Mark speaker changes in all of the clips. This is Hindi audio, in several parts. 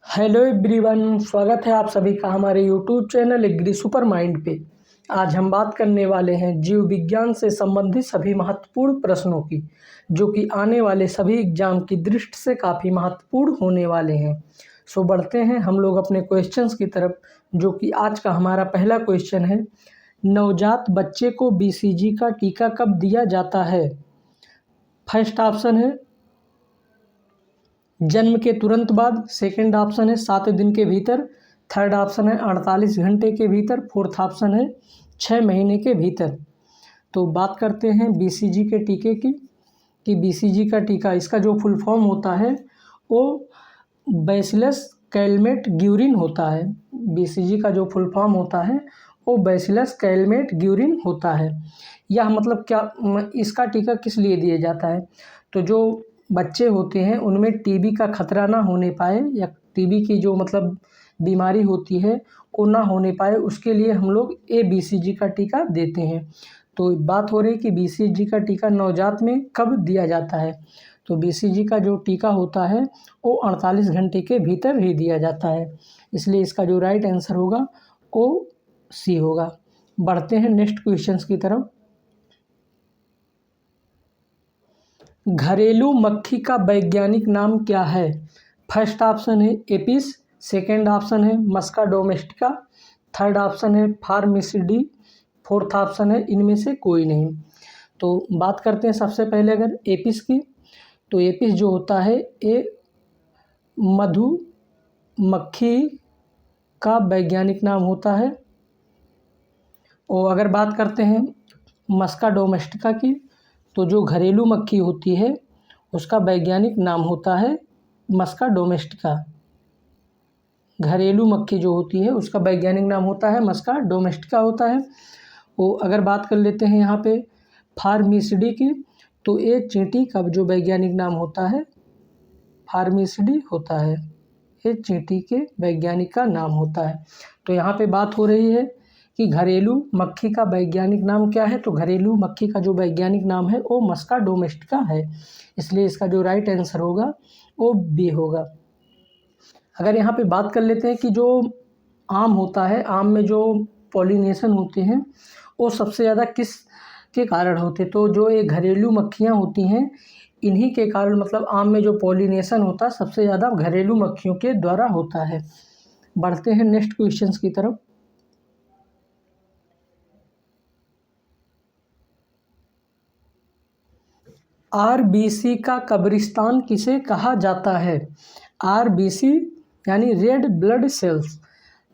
Speaker 1: हेलो एवरीवन, स्वागत है आप सभी का हमारे YouTube channel Agri Super Mind पे। आज हम बात करने वाले हैं जीव विज्ञान से संबंधित सभी महत्वपूर्ण प्रश्नों की, जो कि आने वाले सभी एग्जाम की दृष्टि से काफ़ी महत्वपूर्ण होने वाले हैं। सो बढ़ते हैं हम लोग अपने क्वेश्चंस की तरफ, जो कि आज का हमारा पहला क्वेश्चन है। नवजात बच्चे को BCG का टीका कब दिया जाता है? फर्स्ट ऑप्शन है जन्म के तुरंत बाद, सेकंड ऑप्शन है 7 दिन के भीतर, थर्ड ऑप्शन है 48 घंटे के भीतर, फोर्थ ऑप्शन है 6 महीने के भीतर। तो बात करते हैं BCG के टीके की कि BCG का टीका, इसका जो फुल फॉर्म होता है वो बैसिलस कैलमेट ग्यूरिन होता है। BCG का जो फुल फॉर्म होता है वो बैसिलस कैलमेट ग्यूरिन होता है। यह मतलब क्या, इसका टीका किस लिए दिया जाता है? तो जो बच्चे होते हैं उनमें टीबी का खतरा ना होने पाए, या टीबी की जो मतलब बीमारी होती है वो ना होने पाए, उसके लिए हम लोग BCG का टीका देते हैं। तो बात हो रही है कि BCG का टीका नवजात में कब दिया जाता है। तो BCG का जो टीका होता है वो 48 घंटे के भीतर ही दिया जाता है, इसलिए इसका जो राइट आंसर होगा वो C होगा। बढ़ते हैं नेक्स्ट क्वेश्चंस की तरफ। घरेलू मक्खी का वैज्ञानिक नाम क्या है? फर्स्ट ऑप्शन है एपिस, सेकंड ऑप्शन है मस्का डोमेस्टिका, थर्ड ऑप्शन है फार्मिसिडी, फोर्थ ऑप्शन है इनमें से कोई नहीं। तो बात करते हैं सबसे पहले अगर एपिस की, तो एपिस जो होता है ये मधु मक्खी का वैज्ञानिक नाम होता है। और अगर बात करते हैं मस्का डोमेस्टिका की, तो जो घरेलू मक्खी होती है उसका वैज्ञानिक नाम होता है मस्का डोमेस्टिका। घरेलू मक्खी जो होती है उसका वैज्ञानिक नाम होता है मस्का डोमेस्टिका होता है। वो अगर बात कर लेते हैं यहाँ पे फार्मिसिडी की, तो ये चींटी का जो वैज्ञानिक नाम होता है फार्मिसिडी होता है। ये चींटी के वैज्ञानिक का नाम होता है। तो यहाँ पे बात हो रही है कि घरेलू मक्खी का वैज्ञानिक नाम क्या है। तो घरेलू मक्खी का जो वैज्ञानिक नाम है वो मस्का डोमेस्टिका है, इसलिए इसका जो राइट आंसर होगा वो B होगा। अगर यहाँ पे बात कर लेते हैं कि जो आम होता है, आम में जो पॉलिनेशन होते हैं वो सबसे ज़्यादा किस के कारण होते? तो जो ये घरेलू मक्खियाँ होती हैं इन्हीं के कारण, मतलब आम में जो पॉलिनेशन होता है सबसे ज़्यादा घरेलू मक्खियों के द्वारा होता है। बढ़ते हैं नेक्स्ट क्वेश्चंस की तरफ। RBC का कब्रिस्तान किसे कहा जाता है? RBC यानी रेड ब्लड सेल्स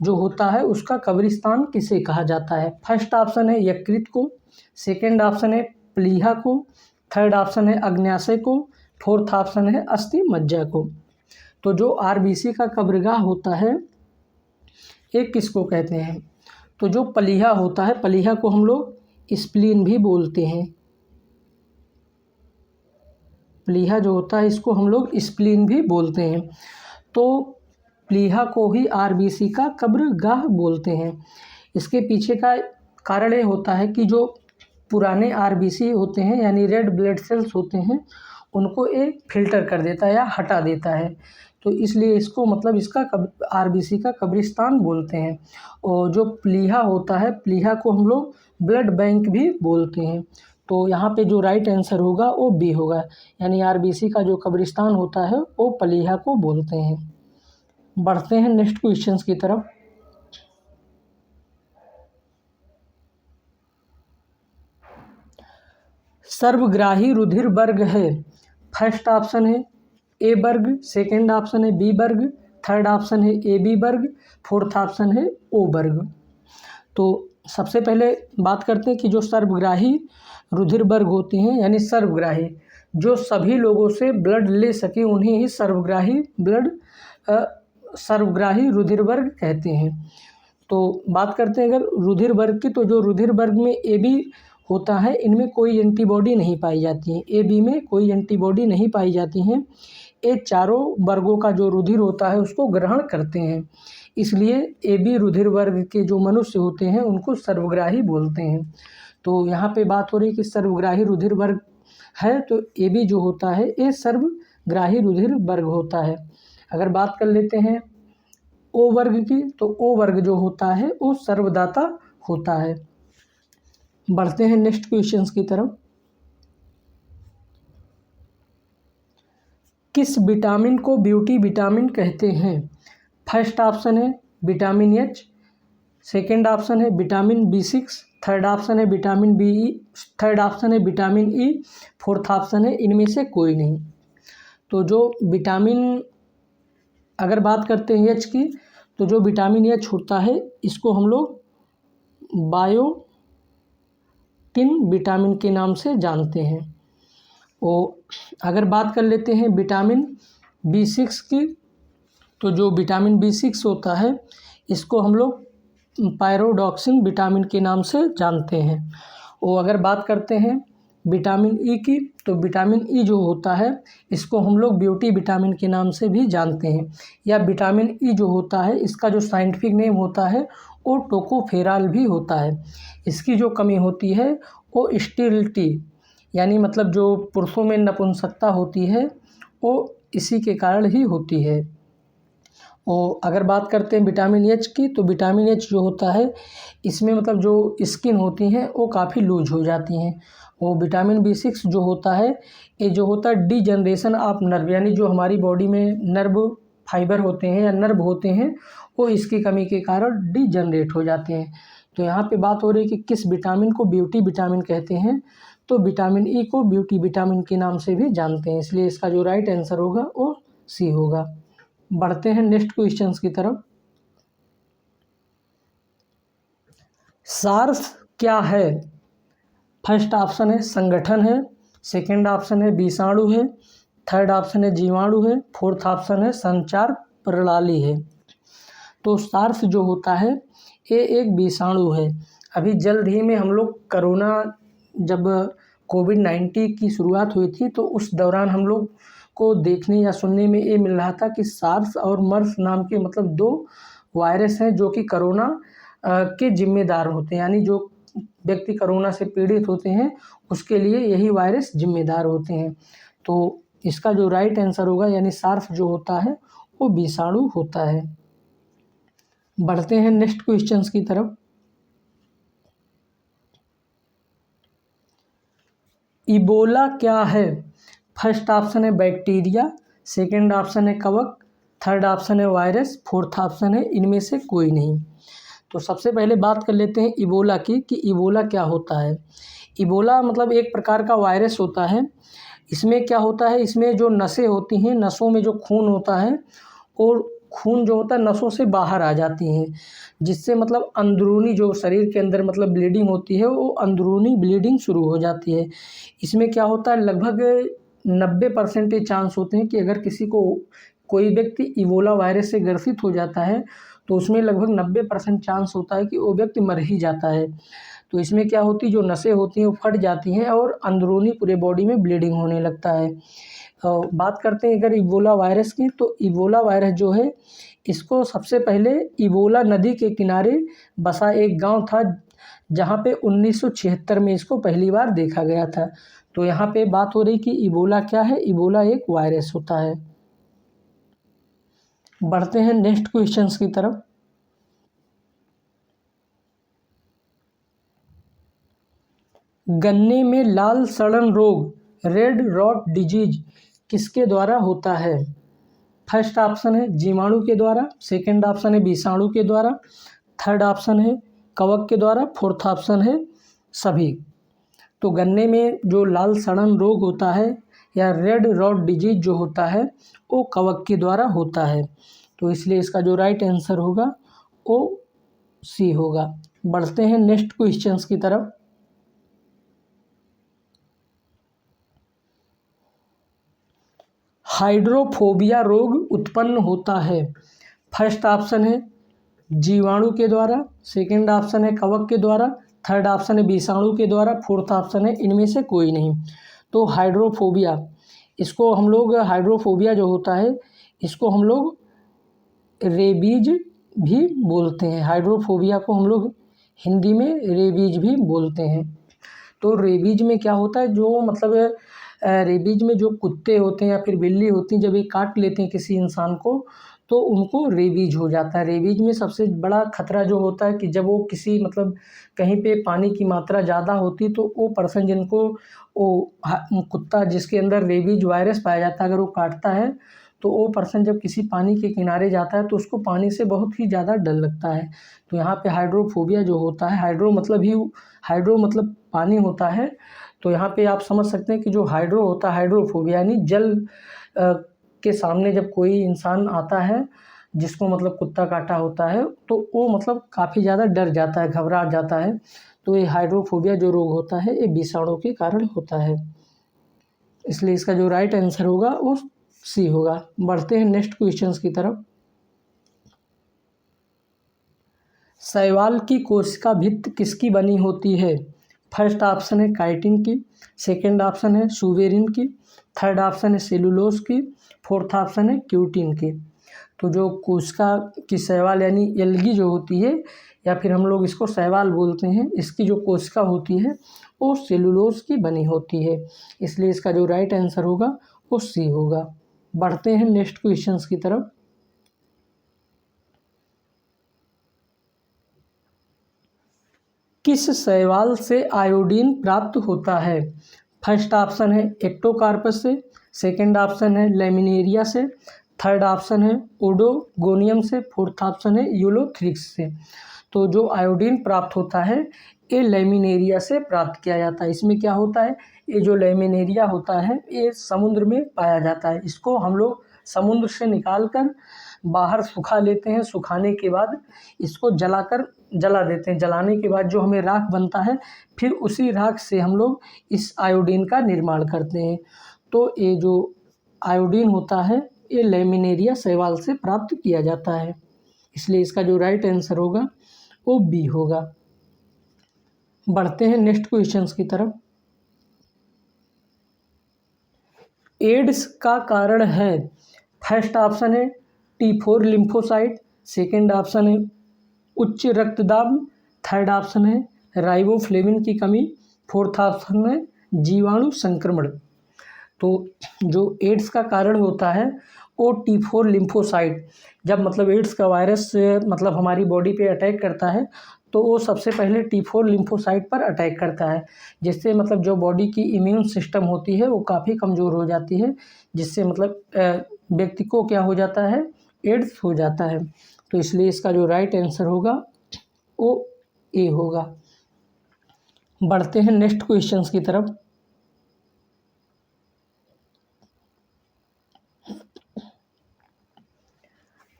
Speaker 1: जो होता है उसका कब्रिस्तान किसे कहा जाता है? फर्स्ट ऑप्शन है यकृत को, सेकंड ऑप्शन है प्लीहा को, थर्ड ऑप्शन है अग्न्याशय को, फोर्थ ऑप्शन है अस्थि मज्जा को। तो जो RBC का कब्रगाह होता है ये किसको कहते हैं? तो जो प्लीहा होता है, प्लीहा को हम लोग स्प्लीन भी बोलते हैं। प्लीहा जो होता है इसको हम लोग स्प्लीन भी बोलते हैं। तो प्लीहा को ही RBC का कब्रगाह बोलते हैं। इसके पीछे का कारण ये होता है कि जो पुराने RBC होते हैं यानी रेड ब्लड सेल्स होते हैं उनको एक फ़िल्टर कर देता है या हटा देता है, तो इसलिए इसको मतलब इसका RBC का कब्रिस्तान बोलते हैं। और जो प्लीहा होता है, प्लीहा को हम लोग ब्लड बैंक भी बोलते हैं। तो यहाँ पे जो राइट आंसर होगा वो B होगा, यानी RBC का जो कब्रिस्तान होता है वो प्लीहा को बोलते हैं। बढ़ते हैं नेक्स्ट क्वेश्चंस की तरफ। सर्वग्राही रुधिर वर्ग है। फर्स्ट ऑप्शन है A वर्ग, सेकंड ऑप्शन है B वर्ग, थर्ड ऑप्शन है AB वर्ग, फोर्थ ऑप्शन है O वर्ग। तो सबसे पहले बात करते हैं कि जो सर्वग्राही रुधिर वर्ग होते हैं, यानी सर्वग्राही जो सभी लोगों से ब्लड ले सके उन्हें ही सर्वग्राही रुधिर वर्ग कहते हैं। तो बात करते हैं अगर रुधिर वर्ग की, तो जो रुधिर वर्ग में AB होता है इनमें कोई एंटीबॉडी नहीं पाई जाती है, AB में कोई एंटीबॉडी नहीं पाई जाती हैं। ये चारों वर्गों का जो रुधिर होता है उसको ग्रहण करते हैं, इसलिए AB रुधिर वर्ग के जो मनुष्य होते हैं उनको सर्वग्राही बोलते हैं। तो यहाँ पे बात हो रही है कि सर्वग्राही रुधिर वर्ग है, तो AB जो होता है ये सर्वग्राही रुधिर वर्ग होता है। अगर बात कर लेते हैं ओ वर्ग की, तो ओ वर्ग जो होता है वो सर्वदाता होता है। बढ़ते हैं नेक्स्ट क्वेश्चंस की तरफ। किस विटामिन को ब्यूटी विटामिन कहते हैं? फर्स्ट ऑप्शन है विटामिन एच, सेकेंड ऑप्शन है विटामिन B6, थर्ड ऑप्शन है विटामिन BE, थर्ड ऑप्शन है विटामिन E, फोर्थ ऑप्शन है इनमें से कोई नहीं। तो जो विटामिन, अगर बात करते हैं एच की, तो जो विटामिन एच होता है इसको हम लोग बायोटिन विटामिन के नाम से जानते हैं। और अगर बात कर लेते हैं विटामिन B6 की, तो जो विटामिन B6 होता है इसको हम लोग पायरोडॉक्सिन विटामिन के नाम से जानते हैं। और अगर बात करते हैं विटामिन ई की, तो विटामिन ई जो होता है इसको हम लोग ब्यूटी विटामिन के नाम से भी जानते हैं। या विटामिन ई जो होता है इसका जो साइंटिफिक नेम होता है वो टोकोफेरॉल भी होता है। इसकी जो कमी होती है वो स्टेरिलिटी, यानी मतलब जो पुरुषों में नपुंसकता होती है वो इसी के कारण ही होती है। और अगर बात करते हैं विटामिन एच की, तो विटामिन एच जो होता है इसमें मतलब जो स्किन होती हैं वो काफ़ी लूज हो जाती हैं। और विटामिन B6 जो होता है ये जो होता है डीजनरेशन ऑफ नर्व, यानी जो हमारी बॉडी में नर्व फाइबर होते हैं या नर्व होते हैं वो इसकी कमी के कारण डीजनरेट हो जाते हैं। तो यहाँ पे बात हो रही है कि किस विटामिन को ब्यूटी विटामिन कहते हैं, तो विटामिन ई को ब्यूटी विटामिन के नाम से भी जानते हैं, इसलिए इसका जो राइट आंसर होगा वो सी होगा। बढ़ते हैं नेक्स्ट क्वेश्चंस की तरफ। सार्स क्या है? फर्स्ट ऑप्शन है संगठन है, सेकंड ऑप्शन है विषाणु है, थर्ड ऑप्शन है जीवाणु है, फोर्थ ऑप्शन है संचार प्रणाली है। तो सार्स जो होता है ये एक विषाणु है। अभी जल्द ही में हम लोग कोरोना, जब कोविड-19 की शुरुआत हुई थी तो उस दौरान हम लोग को देखने या सुनने में ये मिल रहा था कि सार्स और मर्स नाम के मतलब दो वायरस हैं जो कि कोरोना के जिम्मेदार होते हैं, यानी जो व्यक्ति कोरोना से पीड़ित होते हैं उसके लिए यही वायरस जिम्मेदार होते हैं। तो इसका जो राइट आंसर होगा यानी सार्स जो होता है वो विषाणु होता है। बढ़ते हैं नेक्स्ट क्वेश्चंस की तरफ। इबोला क्या है? फर्स्ट ऑप्शन है बैक्टीरिया, सेकंड ऑप्शन है कवक, थर्ड ऑप्शन है वायरस, फोर्थ ऑप्शन है इनमें से कोई नहीं। तो सबसे पहले बात कर लेते हैं इबोला की कि इबोला क्या होता है। इबोला मतलब एक प्रकार का वायरस होता है। इसमें क्या होता है, इसमें जो नसें होती हैं, नसों में जो खून होता है और खून जो होता है नसों से बाहर आ जाती हैं, जिससे मतलब अंदरूनी जो शरीर के अंदर मतलब ब्लीडिंग होती है वो अंदरूनी ब्लीडिंग शुरू हो जाती है। इसमें क्या होता है लगभग 90% चांस होते हैं कि अगर किसी को कोई व्यक्ति इबोला वायरस से ग्रसित हो जाता है तो उसमें लगभग 90% चांस होता है कि वो व्यक्ति मर ही जाता है। तो इसमें क्या होती है, जो नसें होती हैं वो फट जाती हैं और अंदरूनी पूरे बॉडी में ब्लीडिंग होने लगता है। बात करते हैं अगर इबोला वायरस की, तो इबोला वायरस जो है इसको सबसे पहले इबोला नदी के किनारे बसा एक गांव था जहां पे 1976 में इसको पहली बार देखा गया था। तो यहाँ पे बात हो रही कि इबोला क्या है, इबोला एक वायरस होता है। बढ़ते हैं नेक्स्ट क्वेश्चंस की तरफ। गन्ने में लाल सड़न रोग रेड रॉट डिजीज किसके द्वारा होता है? फर्स्ट ऑप्शन है जीवाणु के द्वारा, सेकंड ऑप्शन है विषाणु के द्वारा, थर्ड ऑप्शन है कवक के द्वारा, फोर्थ ऑप्शन है सभी। तो गन्ने में जो लाल सड़न रोग होता है या रेड रॉट डिजीज जो होता है वो कवक के द्वारा होता है। तो इसलिए इसका जो राइट आंसर होगा वो सी होगा। बढ़ते हैं नेक्स्ट क्वेश्चंस की तरफ। हाइड्रोफोबिया रोग उत्पन्न होता है। फर्स्ट ऑप्शन है जीवाणु के द्वारा, सेकंड ऑप्शन है कवक के द्वारा, थर्ड ऑप्शन है विषाणु के द्वारा, फोर्थ ऑप्शन है इनमें से कोई नहीं। तो हाइड्रोफोबिया, इसको हम लोग हाइड्रोफोबिया जो होता है इसको हम लोग रेबीज भी बोलते हैं। हाइड्रोफोबिया को हम लोग हिंदी में रेबीज भी बोलते हैं। तो रेबीज में क्या होता है, जो मतलब रेबीज में जो कुत्ते होते हैं या फिर बिल्ली होती हैं, जब ये काट लेते हैं किसी इंसान को तो उनको रेबीज हो जाता है। रेबीज में सबसे बड़ा खतरा जो होता है कि जब वो किसी मतलब कहीं पे पानी की मात्रा ज़्यादा होती है तो वो पर्सन जिनको वो कुत्ता जिसके अंदर रेबीज वायरस पाया जाता है, अगर वो काटता है तो वो पर्सन जब किसी पानी के किनारे जाता है तो उसको पानी से बहुत ही ज़्यादा डर लगता है। तो यहाँ पे हाइड्रोफोबिया जो होता है, हाइड्रो मतलब पानी होता है, तो यहाँ पे आप समझ सकते हैं कि जो हाइड्रो होता है, हाइड्रोफोबिया यानी जल के सामने जब कोई इंसान आता है जिसको मतलब कुत्ता काटा होता है तो वो मतलब काफ़ी ज़्यादा डर जाता है, घबरा जाता है। तो ये हाइड्रोफोबिया जो रोग होता है ये विषाणु के कारण होता है, इसलिए इसका जो राइट आंसर होगा वो सी होगा। बढ़ते हैं नेक्स्ट क्वेश्चंस की तरफ। शैवाल की कोशिका भित्ति किसकी बनी होती है? फर्स्ट ऑप्शन है काइटिन की, सेकंड ऑप्शन है सुवेरिन की, थर्ड ऑप्शन है सेलुलोज की, फोर्थ ऑप्शन है क्यूटिन की। तो जो कोशिका की शैवाल यानी एल्गी जो होती है या फिर हम लोग इसको शैवाल बोलते हैं, इसकी जो कोशिका होती है वो सेलुलोज की बनी होती है, इसलिए इसका जो राइट आंसर होगा वो सी होगा। बढ़ते हैं नेक्स्ट क्वेश्चंस की तरफ। किस शैवाल से आयोडीन प्राप्त होता है? फर्स्ट ऑप्शन है एक्टोकार्पस से, सेकंड ऑप्शन है लेमिनेरिया से, थर्ड ऑप्शन है ओडोगोनियम से, फोर्थ ऑप्शन है यूलोथ्रिक्स से। तो जो आयोडीन प्राप्त होता है ये लेमिनेरिया से प्राप्त किया जाता है। इसमें क्या होता है, ये जो लेमिनेरिया होता है ये समुद्र में पाया जाता है। इसको हम लोग समुद्र से निकाल कर बाहर सुखा लेते हैं, सुखाने के बाद इसको जला देते हैं। जलाने के बाद जो हमें राख बनता है, फिर उसी राख से हम लोग इस आयोडीन का निर्माण करते हैं। तो ये जो आयोडीन होता है ये लेमिनेरिया शैवाल से प्राप्त किया जाता है, इसलिए इसका जो राइट आंसर होगा वो बी होगा। बढ़ते हैं नेक्स्ट क्वेश्चंस की तरफ। एड्स का कारण है? फर्स्ट ऑप्शन है T4 लिम्फोसाइट, सेकेंड ऑप्शन है उच्च रक्तदाब, थर्ड ऑप्शन है राइबोफ्लेविन की कमी, फोर्थ ऑप्शन है जीवाणु संक्रमण। तो जो एड्स का कारण होता है वो T4 लिम्फोसाइट, जब मतलब एड्स का वायरस मतलब हमारी बॉडी पे अटैक करता है तो वो सबसे पहले T4 लिम्फोसाइट पर अटैक करता है, जिससे मतलब जो बॉडी की इम्यून सिस्टम होती है वो काफ़ी कमज़ोर हो जाती है, जिससे मतलब व्यक्ति को क्या हो जाता है, एड्स हो जाता है। तो इसलिए इसका जो राइट आंसर होगा वो ए होगा। बढ़ते हैं नेक्स्ट क्वेश्चंस की तरफ।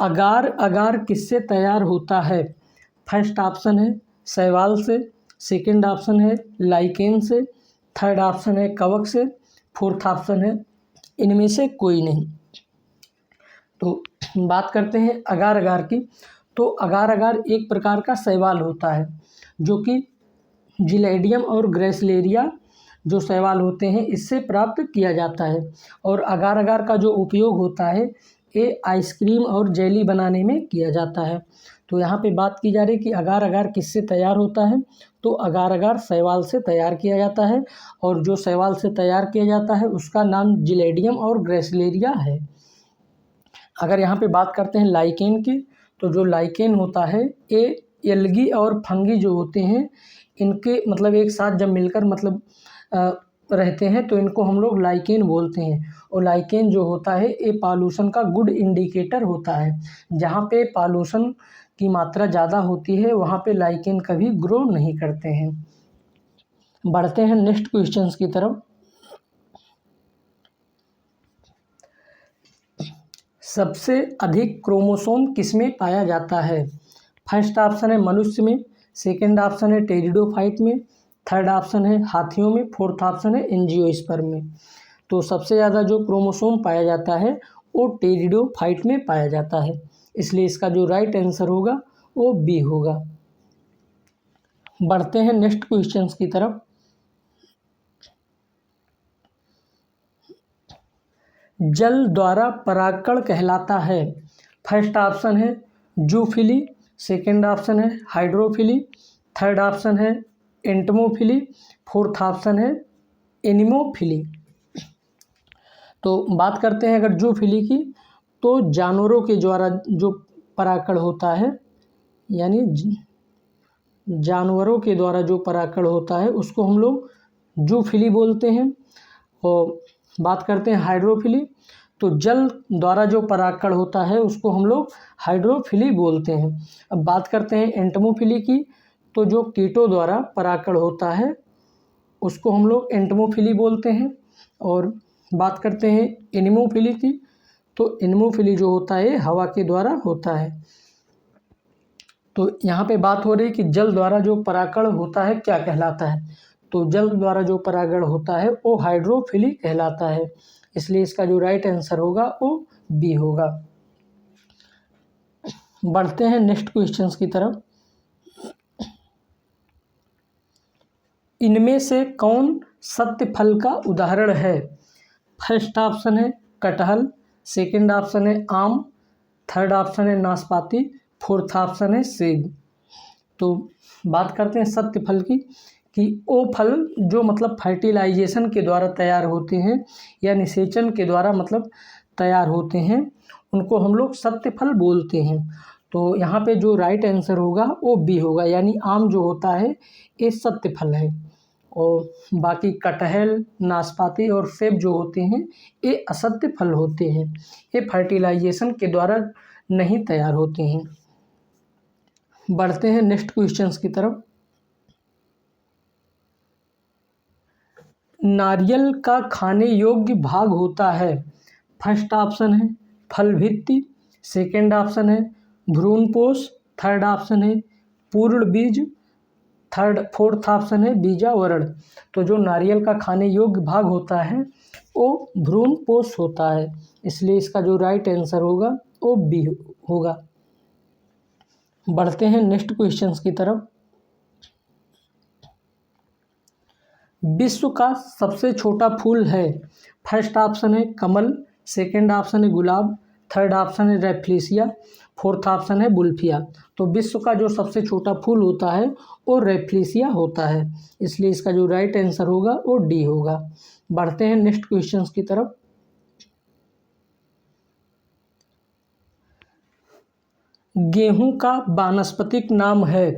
Speaker 1: अगार अगार किससे तैयार होता है? फर्स्ट ऑप्शन है शैवाल से, सेकंड ऑप्शन है लाइकेन से, थर्ड ऑप्शन है कवक से, फोर्थ ऑप्शन है इनमें से कोई नहीं। तो बात करते हैं अगार अगार की। तो अगार अगार एक प्रकार का शैवाल होता है जो कि जिलेडियम और ग्रेसलेरिया जो शैवाल होते हैं इससे प्राप्त किया जाता है। और अगार अगार का जो उपयोग होता है ये आइसक्रीम और जेली बनाने में किया जाता है। तो यहाँ पे बात की जा रही है कि अगार अगार किससे तैयार होता है, तो अगार अगार शैवाल से तैयार किया जाता है, और जो शैवाल से तैयार किया जाता है उसका नाम जिलेडियम और ग्रेसलेरिया है। अगर यहाँ पे बात करते हैं लाइकेन की, तो जो लाइकेन होता है ये एल्गी और फंगी जो होते हैं इनके मतलब एक साथ जब मिलकर मतलब रहते हैं तो इनको हम लोग लाइकेन बोलते हैं। और लाइकेन जो होता है ये पॉल्यूशन का गुड इंडिकेटर होता है। जहाँ पे पॉल्यूशन की मात्रा ज़्यादा होती है वहाँ पे लाइकेन कभी ग्रो नहीं करते हैं। बढ़ते हैं नेक्स्ट क्वेश्चंस की तरफ। सबसे अधिक क्रोमोसोम किसमें पाया जाता है? फर्स्ट ऑप्शन है मनुष्य में, सेकंड ऑप्शन है टेरिडोफाइट में, थर्ड ऑप्शन है हाथियों में, फोर्थ ऑप्शन है एंजियोस्पर्म में। तो सबसे ज़्यादा जो क्रोमोसोम पाया जाता है वो टेरिडोफाइट में पाया जाता है, इसलिए इसका जो राइट आंसर होगा वो बी होगा। बढ़ते हैं नेक्स्ट क्वेश्चंस की तरफ। जल द्वारा परागकण कहलाता है? फर्स्ट ऑप्शन है जूफिली, सेकंड ऑप्शन है हाइड्रोफिली, थर्ड ऑप्शन है एंटमोफिली, फोर्थ ऑप्शन है एनिमोफिली। तो बात करते हैं अगर जूफिली की, तो जानवरों के द्वारा जो परागण होता है, यानी जानवरों के द्वारा जो परागण होता है उसको हम लोग जूफिली बोलते हैं। और बात करते हैं हाइड्रोफिली, तो जल द्वारा जो परागण होता है उसको हम लोग हाइड्रोफिली बोलते हैं। अब बात करते हैं एंटमोफिली की, तो जो कीटों द्वारा परागण होता है उसको हम लोग एंटमोफिली बोलते हैं। और बात करते हैं एनिमोफिली की, तो एनिमोफिली जो होता है हवा के द्वारा होता है। तो यहाँ पे बात हो रही है कि जल द्वारा जो परागण होता है क्या कहलाता है, तो जल द्वारा जो परागण होता है वो हाइड्रोफिली कहलाता है। इसलिए इसका जो राइट आंसर होगा वो बी होगा। बढ़ते हैं नेक्स्ट क्वेश्चंस की तरफ। इनमें से कौन सत्य फल का उदाहरण है? फर्स्ट ऑप्शन है कटहल, सेकंड ऑप्शन है आम, थर्ड ऑप्शन है नाशपाती, फोर्थ ऑप्शन है सेब। तो बात करते हैं सत्य फल की, कि वो फल जो मतलब फर्टिलाइजेशन के द्वारा तैयार होते हैं या निषेचन के द्वारा मतलब तैयार होते हैं, उनको हम लोग सत्य फल बोलते हैं। तो यहाँ पे जो राइट आंसर होगा वो बी होगा, यानी आम जो होता है ये सत्य फल है। और बाकी कटहल, नाशपाती और सेब जो होते हैं ये असत्य फल होते हैं, ये फर्टिलाइजेशन के द्वारा नहीं तैयार होते हैं। बढ़ते हैं नेक्स्ट क्वेश्चंस की तरफ। नारियल का खाने योग्य भाग होता है? फर्स्ट ऑप्शन है फल भित्ति, सेकंड ऑप्शन है भ्रूणपोष, थर्ड ऑप्शन है पूर्ण बीज, फोर्थ ऑप्शन है बीजावरण। तो जो नारियल का खाने योग्य भाग होता है वो भ्रूणपोष होता है, इसलिए इसका जो राइट आंसर होगा वो बी होगा। बढ़ते हैं नेक्स्ट क्वेश्चंस की तरफ। विश्व का सबसे छोटा फूल है? फर्स्ट ऑप्शन है कमल, सेकंड ऑप्शन है गुलाब, थर्ड ऑप्शन है रेफ्लेशिया, फोर्थ ऑप्शन है बुल्फिया। तो विश्व का जो सबसे छोटा फूल होता है वो रेफ्लेशिया होता है, इसलिए इसका जो राइट आंसर होगा वो डी होगा। बढ़ते हैं नेक्स्ट क्वेश्चंस की तरफ। गेहूं का वानस्पतिक नाम है?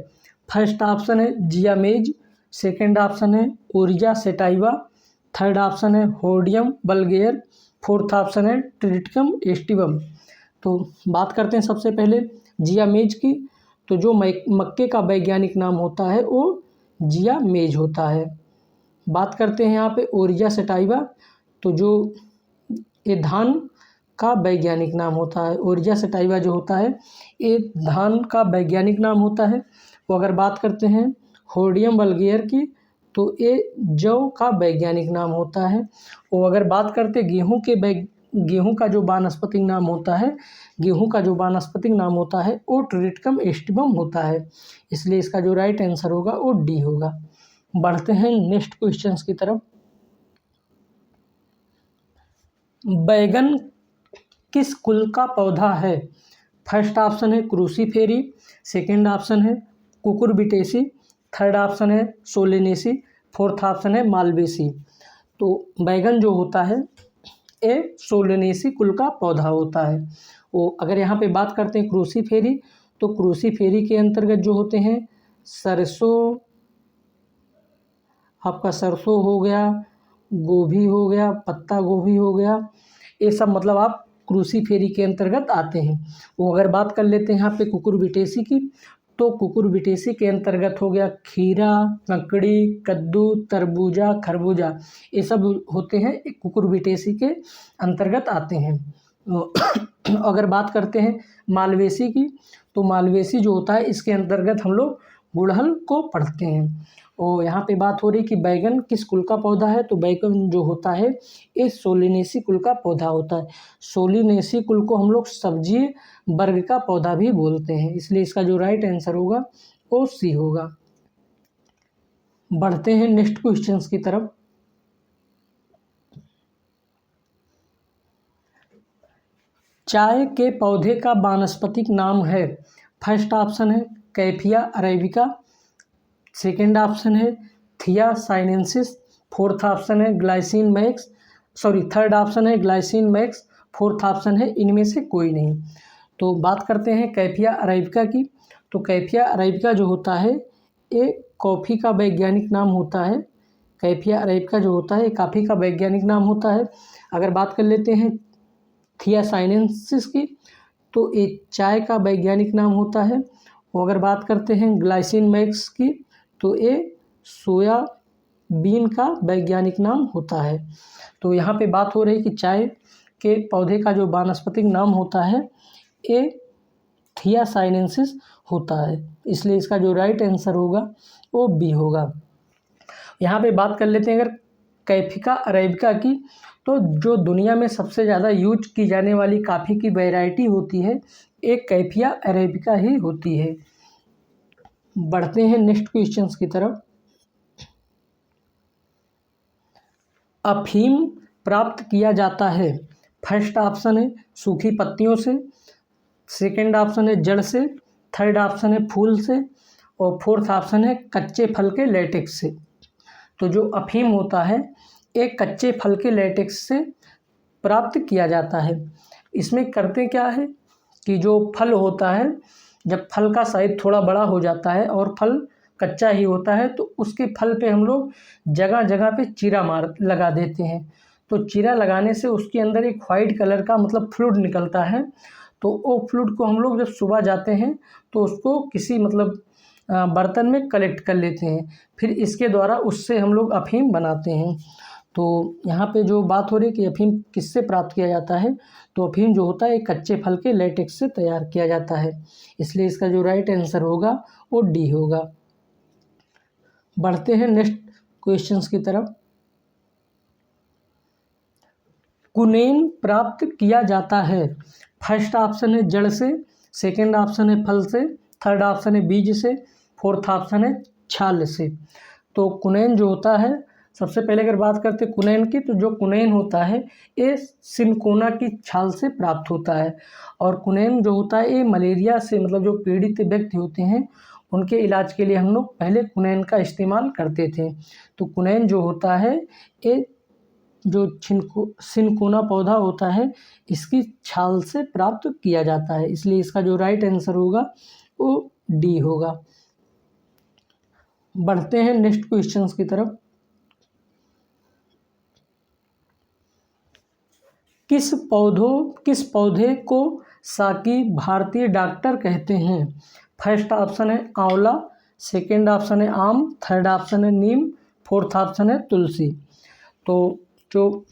Speaker 1: फर्स्ट ऑप्शन है जियामेज, सेकंड ऑप्शन है ओरिजा सेटाइवा, थर्ड ऑप्शन है होर्डियम वल्गेयर, फोर्थ ऑप्शन है ट्रिटिकम एस्टिवम। तो बात करते हैं सबसे पहले जियामेज की, तो जो मक्के का वैज्ञानिक नाम होता है वो जियामेज होता है। बात करते हैं यहाँ पे ओरिजा सेटाइवा, तो जो ये धान का वैज्ञानिक नाम होता है, ओरिजा सेटाइवा जो होता है ये धान का वैज्ञानिक नाम होता है। वो अगर बात करते हैं होर्डियम वल्गेयर की, तो ये जौ का वैज्ञानिक नाम होता है। वो अगर बात करते गेहूं का जो वानस्पतिक नाम होता है, गेहूं का जो वानस्पतिक नाम होता है वो ट्रिटिकम एस्टिवम होता है, इसलिए इसका जो राइट आंसर होगा वो डी होगा। बढ़ते हैं नेक्स्ट क्वेश्चंस की तरफ। बैगन किस कुल का पौधा है? फर्स्ट ऑप्शन है क्रूसीफेरी, सेकंड ऑप्शन है कुकुरबिटेसी, थर्ड ऑप्शन है सोलेनेसी, फोर्थ ऑप्शन है मालवेसी। तो बैगन जो होता है ये सोलेनेसी कुल का पौधा होता है। वो अगर यहाँ पे बात करते हैं क्रूसीफेरी, तो क्रूसीफेरी के अंतर्गत जो होते हैं सरसों, आपका सरसों हो गया, गोभी हो गया, पत्ता गोभी हो गया, ये सब मतलब आप क्रूसीफेरी के अंतर्गत आते हैं। वो अगर बात कर लेते हैं यहाँ पे कुकुरबिटेसी की, तो कुकुरबिटेसी के अंतर्गत हो गया खीरा, ककड़ी, कद्दू, तरबूजा, खरबूजा, ये सब होते हैं कुकुरबिटेसी के अंतर्गत आते हैं। अगर बात करते हैं मालवेसी की, तो मालवेसी जो होता है इसके अंतर्गत हम लोग गुड़हल को पढ़ते हैं। और यहाँ पे बात हो रही कि बैगन किस कुल का पौधा है, तो बैगन जो होता है ये सोलिनेसी कुल का पौधा होता है। सोलिनेसी कुल को हम लोग सब्जी वर्ग का पौधा भी बोलते हैं, इसलिए इसका जो राइट आंसर होगा वो सी होगा। बढ़ते हैं नेक्स्ट क्वेश्चंस की तरफ। चाय के पौधे का वानस्पतिक नाम है? फर्स्ट ऑप्शन है कैफिया अरेबिका, सेकेंड ऑप्शन है थिया साइनेंसिस, फोर्थ ऑप्शन है ग्लाइसिन मैक्स, थर्ड ऑप्शन है ग्लाइसिन मैक्स, फोर्थ ऑप्शन है इनमें से कोई नहीं। तो बात करते हैं कैफिया अरेबिका की। तो कैफिया अरेबिका जो होता है ये कॉफ़ी का वैज्ञानिक नाम होता है। कैफिया अरेबिका जो होता है ये कॉफ़ी का वैज्ञानिक नाम होता है। अगर बात कर लेते हैं थियासाइनेंसिस की, तो ये चाय का वैज्ञानिक नाम होता है। और अगर बात करते हैं ग्लाइसिन मैक्स की, तो ये सोयाबीन का वैज्ञानिक नाम होता है। तो यहाँ पे बात हो रही है कि चाय के पौधे का जो वानस्पतिक नाम होता है ये थियासाइनेंसिस होता है, इसलिए इसका जो राइट आंसर होगा वो बी होगा। यहाँ पे बात कर लेते हैं अगर कैफिका अरेबिका की, तो जो दुनिया में सबसे ज़्यादा यूज की जाने वाली कॉफ़ी की वैरायटी होती है एक कैफिया अरेबिका ही होती है। बढ़ते हैं नेक्स्ट क्वेश्चंस की तरफ। अफीम प्राप्त किया जाता है, फर्स्ट ऑप्शन है सूखी पत्तियों से, सेकंड ऑप्शन है जड़ से, थर्ड ऑप्शन है फूल से, और फोर्थ ऑप्शन है कच्चे फल के लेटेक्स से। तो जो अफीम होता है एक कच्चे फल के लेटेक्स से प्राप्त किया जाता है। इसमें करते क्या है कि जो फल होता है, जब फल का साइज थोड़ा बड़ा हो जाता है और फल कच्चा ही होता है, तो उसके फल पे हम लोग जगह जगह पे चीरा मार लगा देते हैं। तो चीरा लगाने से उसके अंदर एक वाइट कलर का मतलब फ्लूइड निकलता है। तो वो फ्लूइड को हम लोग जब सुबह जाते हैं तो उसको किसी मतलब बर्तन में कलेक्ट कर लेते हैं, फिर इसके द्वारा उससे हम लोग अफीम बनाते हैं। तो यहाँ पे जो बात हो रही है कि अफीम किससे प्राप्त किया जाता है, तो अफीम जो होता है एक कच्चे फल के लेटेक्स से तैयार किया जाता है, इसलिए इसका जो राइट आंसर होगा वो डी होगा। बढ़ते हैं नेक्स्ट क्वेश्चंस की तरफ। कुनेन प्राप्त किया जाता है, फर्स्ट ऑप्शन है जड़ से, सेकंड ऑप्शन है फल से, थर्ड ऑप्शन है बीज से, फोर्थ ऑप्शन है छाल से। तो कुनेन जो होता है, सबसे पहले अगर बात करते हैं कुनेन की, तो जो कुनेन होता है ये सिनकोना की छाल से प्राप्त होता है। और कुनेन जो होता है ये मलेरिया से मतलब जो पीड़ित व्यक्ति होते हैं उनके इलाज के लिए हम लोग पहले कुनेन का इस्तेमाल करते थे। तो कुनेन जो होता है ये जो सिनकोना पौधा होता है इसकी छाल से प्राप्त किया जाता है, इसलिए इसका जो राइट आंसर होगा वो डी होगा। बढ़ते हैं नेक्स्ट क्वेश्चंस की तरफ। किस पौधे को साकी भारतीय डॉक्टर कहते हैं, फर्स्ट ऑप्शन है आंवला, सेकंड ऑप्शन है आम, थर्ड ऑप्शन है नीम, फोर्थ ऑप्शन है तुलसी। तो जो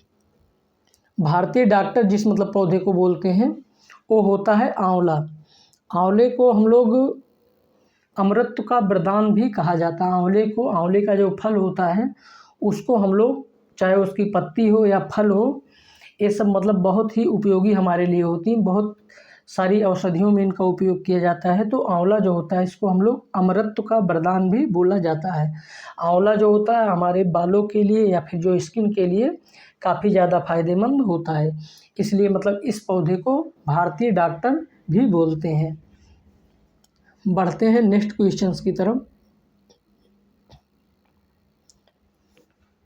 Speaker 1: भारतीय डॉक्टर जिस मतलब पौधे को बोलते हैं वो होता है आंवला। आंवले को हम लोग अमृत का वरदान भी कहा जाता है। आंवले का जो फल होता है उसको हम लोग चाहे उसकी पत्ती हो या फल हो, ये सब मतलब बहुत ही उपयोगी हमारे लिए होती हैं। बहुत सारी औषधियों में इनका उपयोग किया जाता है। तो आंवला जो होता है इसको हम लोग अमृत का वरदान भी बोला जाता है। आंवला जो होता है हमारे बालों के लिए या फिर जो स्किन के लिए काफ़ी ज़्यादा फायदेमंद होता है, इसलिए मतलब इस पौधे को भारतीय डॉक्टर भी बोलते हैं। बढ़ते हैं नेक्स्ट क्वेश्चंस की तरफ।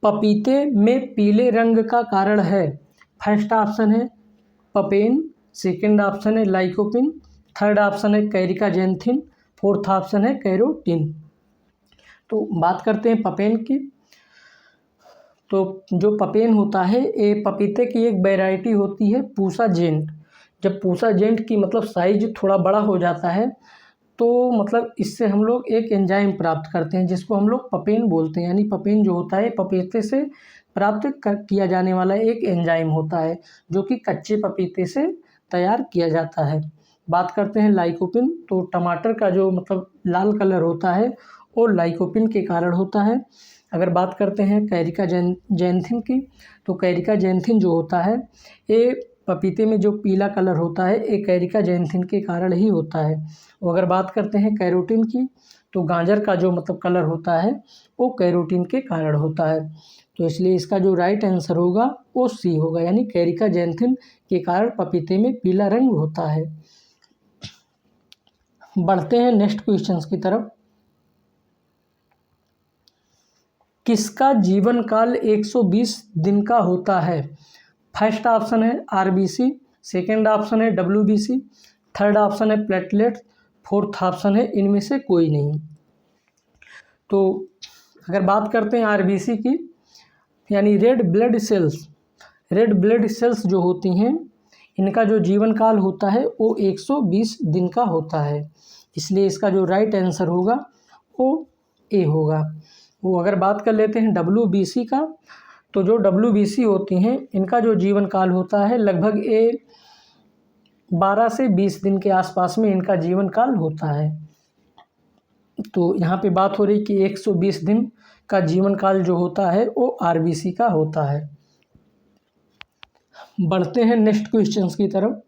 Speaker 1: पपीते में पीले रंग का कारण है, फर्स्ट ऑप्शन है पपेन, सेकंड ऑप्शन है लाइकोपिन, थर्ड ऑप्शन है कैरिका जेंथिन, फोर्थ ऑप्शन है कैरोटीन। तो बात करते हैं पपेन की। तो जो पपेन होता है ये पपीते की एक वैरायटी होती है पूसा जेंट। जब पूसा जेंट की मतलब साइज थोड़ा बड़ा हो जाता है तो मतलब इससे हम लोग एक एंजाइम प्राप्त करते हैं जिसको हम लोग पपेन बोलते हैं। यानी पपेन जो होता है पपीते से प्राप्त किया जाने वाला एक एंजाइम होता है जो कि कच्चे पपीते से तैयार किया जाता है। बात करते हैं लाइकोपिन, तो टमाटर का जो मतलब लाल कलर होता है वो लाइकोपिन के कारण होता है। अगर बात करते हैं कैरिका जेंथिन की, तो कैरिका जेंथिन जो होता है ये पपीते में जो पीला कलर होता है ये कैरिका जेंथिन के कारण ही होता है। और अगर बात करते हैं कैरोटीन की, तो गाजर का जो मतलब कलर होता है वो कैरोटीन के कारण होता है। तो इसलिए इसका जो राइट आंसर होगा वो सी होगा, यानी कैरिका जेंथिन के कारण पपीते में पीला रंग होता है। बढ़ते हैं नेक्स्ट क्वेश्चंस की तरफ। किसका जीवन काल 120 दिन का होता है? फर्स्ट ऑप्शन है आरबीसी, सेकेंड ऑप्शन है डब्ल्यूबीसी, थर्ड ऑप्शन है प्लेटलेट, फोर्थ ऑप्शन है इनमें से कोई नहीं। तो अगर बात करते हैं आरबीसी की, यानी रेड ब्लड सेल्स जो होती हैं, इनका जो जीवन काल होता है वो 120 दिन का होता है। इसलिए इसका जो राइट आंसर होगा वो ए होगा। वो अगर बात कर लेते हैं डब्ल्यूबीसी का, तो जो डब्ल्यूबीसी होती हैं इनका जो जीवन काल होता है लगभग 12 से 20 दिन के आसपास में इनका जीवन काल होता है। तो यहाँ पे बात हो रही कि 120 दिन का जीवन काल जो होता है वो आरबीसी का होता है। बढ़ते हैं नेक्स्ट क्वेश्चंस की तरफ।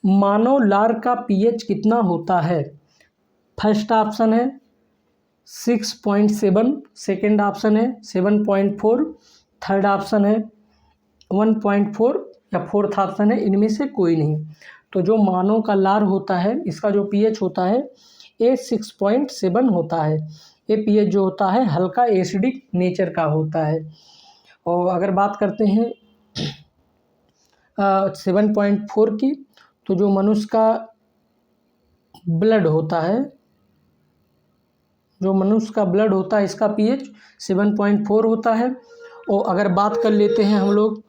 Speaker 1: मानव लार का पीएच कितना होता है? फर्स्ट ऑप्शन है 6.7, सेकेंड ऑप्शन है 7.4, थर्ड ऑप्शन है 1.4 या फोर्थ ऑप्शन है इनमें से कोई नहीं। तो जो मानव का लार होता है इसका जो पीएच होता है ये 6.7 होता है। ये पीएच जो होता है हल्का एसिडिक नेचर का होता है। और अगर बात करते हैं 7.4 की, तो जो मनुष्य का ब्लड होता है, इसका पीएच 7.4 होता है। और अगर बात कर लेते हैं हम लोग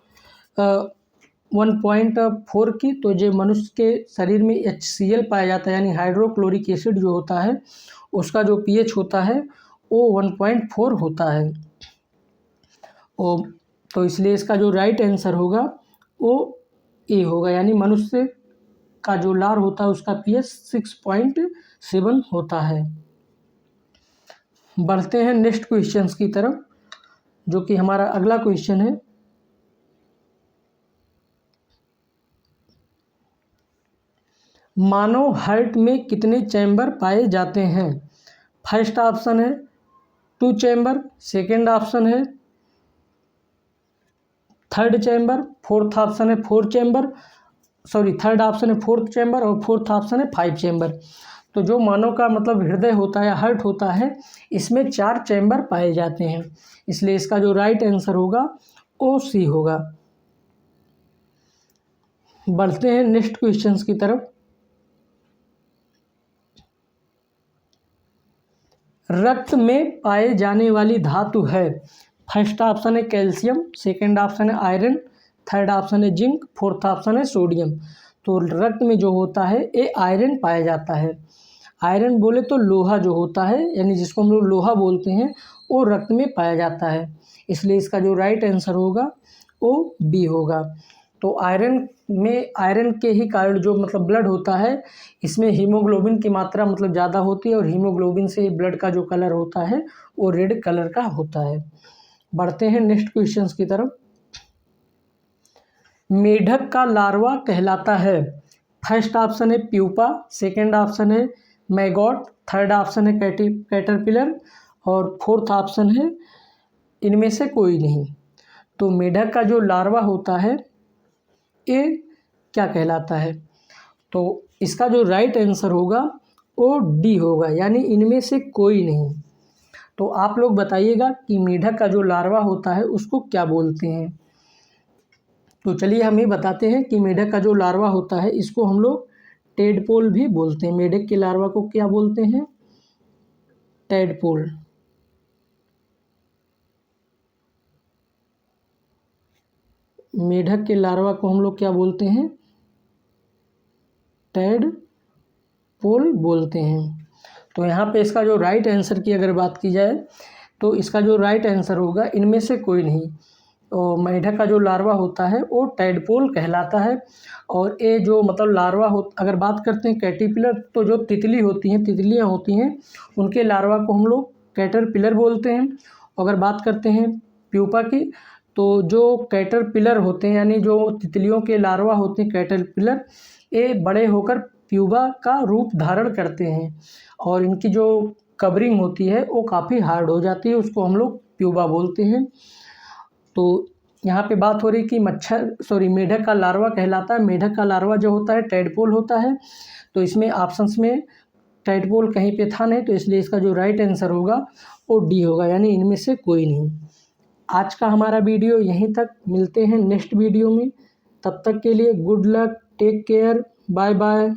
Speaker 1: 1.4 की, तो जो मनुष्य के शरीर में HCl पाया जाता है यानी हाइड्रोक्लोरिक एसिड जो होता है उसका जो पीएच होता है वो 1.4 होता है। और तो इसलिए इसका जो राइट आंसर होगा वो ए होगा, यानी मनुष्य का जो लार होता है उसका पीएच 6.7 होता है। बढ़ते हैं नेक्स्ट क्वेश्चंस की तरफ, जो कि हमारा अगला क्वेश्चन है। मानव हार्ट में कितने चैम्बर पाए जाते हैं? फर्स्ट ऑप्शन है 2 चैम्बर, सेकेंड ऑप्शन है 3rd चैम्बर, थर्ड ऑप्शन है 4th चैम्बर और फोर्थ ऑप्शन है 5 चैम्बर। तो जो मानव का मतलब हृदय होता है, हार्ट होता है, इसमें 4 चैम्बर पाए जाते हैं। इसलिए इसका जो राइट आंसर होगा वो सी होगा। बढ़ते हैं नेक्स्ट क्वेश्चंस की तरफ। रक्त में पाए जाने वाली धातु है? फर्स्ट ऑप्शन है कैल्शियम, सेकेंड ऑप्शन है आयरन, थर्ड ऑप्शन है जिंक, फोर्थ ऑप्शन है सोडियम। तो रक्त में जो होता है ये आयरन पाया जाता है। आयरन बोले तो लोहा जो होता है, यानी जिसको हम लोग लोहा बोलते हैं, वो रक्त में पाया जाता है। इसलिए इसका जो राइट आंसर होगा वो बी होगा। तो आयरन के ही कारण जो मतलब ब्लड होता है, इसमें हीमोग्लोबिन की मात्रा मतलब ज़्यादा होती है और हीमोग्लोबिन से ब्लड का जो कलर होता है वो रेड कलर का होता है। बढ़ते हैं नेक्स्ट क्वेश्चंस की तरफ। मेढक का लार्वा कहलाता है? फर्स्ट ऑप्शन है प्यूपा, सेकेंड ऑप्शन है मैगॉट, थर्ड ऑप्शन है कैटरपिलर और फोर्थ ऑप्शन है इनमें से कोई नहीं। तो मेढक का जो लार्वा होता है ये क्या कहलाता है? तो इसका जो राइट आंसर होगा वो डी होगा, यानी इनमें से कोई नहीं। तो आप लोग बताइएगा कि मेढक का जो लार्वा होता है उसको क्या बोलते हैं। तो चलिए हम ये बताते हैं कि मेढक का जो लार्वा होता है इसको हम लोग टेडपोल भी बोलते हैं। मेढक के लार्वा को क्या बोलते हैं? टेडपोल। मेढक के लार्वा को हम लोग क्या बोलते हैं? टेडपोल बोलते हैं। तो यहाँ पे इसका जो राइट आंसर की अगर बात की जाए तो इसका जो राइट आंसर होगा इनमें से कोई नहीं। तो मेढक का जो लार्वा होता है वो टेडपोल कहलाता है। और ये जो मतलब लार्वा हो, अगर बात करते हैं कैटरपिलर, तो जो तितलियाँ होती हैं उनके लार्वा को हम लोग कैटरपिलर बोलते हैं। अगर बात करते हैं प्यूपा की, तो जो कैटरपिलर होते हैं यानी जो तितलियों के लार्वा होते हैं कैटरपिलर, ये बड़े होकर प्यूपा का रूप धारण करते हैं और इनकी जो कवरिंग होती है वो काफ़ी हार्ड हो जाती है, उसको हम लोग प्यूपा बोलते हैं। तो यहाँ पे बात हो रही कि मेढक का लार्वा कहलाता है। मेढक का लार्वा जो होता है टैडपोल होता है। तो इसमें ऑप्शंस में टैडपोल कहीं पे था नहीं, तो इसलिए इसका जो राइट आंसर होगा वो डी होगा, यानी इनमें से कोई नहीं। आज का हमारा वीडियो यहीं तक, मिलते हैं नेक्स्ट वीडियो में। तब तक के लिए good luck, take care, bye bye.